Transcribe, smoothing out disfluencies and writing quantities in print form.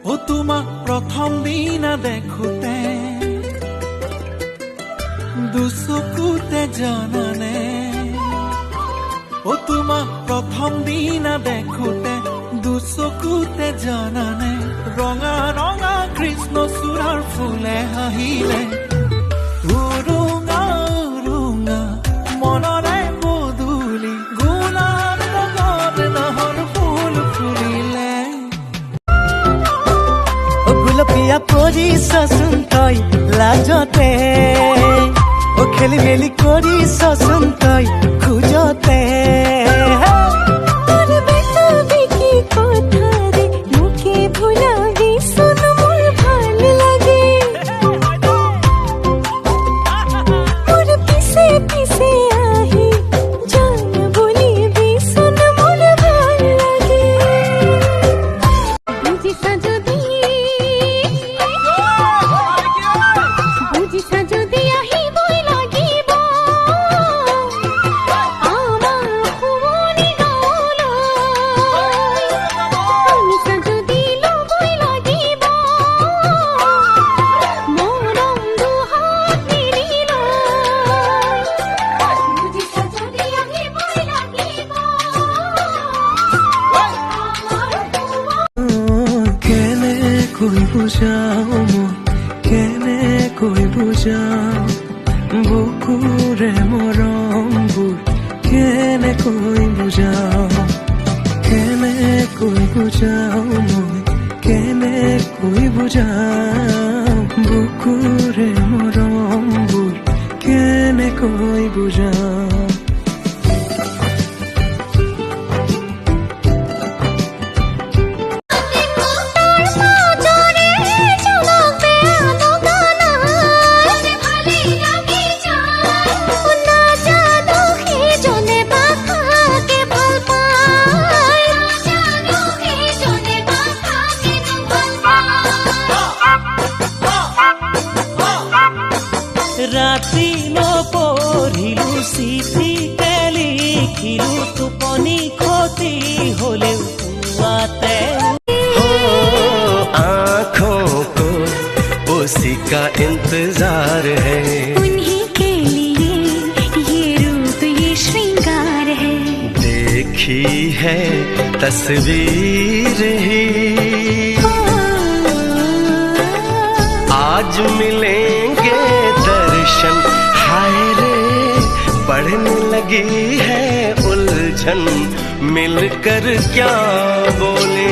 ও তোমাক প্ৰথম দিনা দেখোতে দুচকুতে জানানে ও তোমাক প্ৰথম দিনা দেখোতে দুচকুতে জানানে ৰঙা ৰঙা কৃষ্ণচূড়াৰ ফুলে হাঁহিলে উৰুঙা উৰুঙা মনৰে পদূলি গোলাপ লগত নহৰ ফুল ফুলিলে ও গুলপীয়া পৰিছচোন তই লাজতে ও খেলি মেলি কৰিছচোন তই খোজতে বুজাও মই কেনেকৈ বুজাও বুকুৰে মৰমবোৰ কেনেকৈ বুজাও মই কেনেকৈ বুজাও বুকুৰে মৰমবোৰ কেনেকৈ বুজাও ৰাতি নপঢ়িলো চিঠিতে লিখিলো টোপনি ক্ষতি হলেও পুৱাতে आँखों को उसी का इंतजार है उन्हीं के लिए ये रूप ये श्रृंगार है देखी है तस्वीर ही आज मिलेंगे दर्शन हाय रे बढ़ने लगी है उलझन मिलकर क्या बोले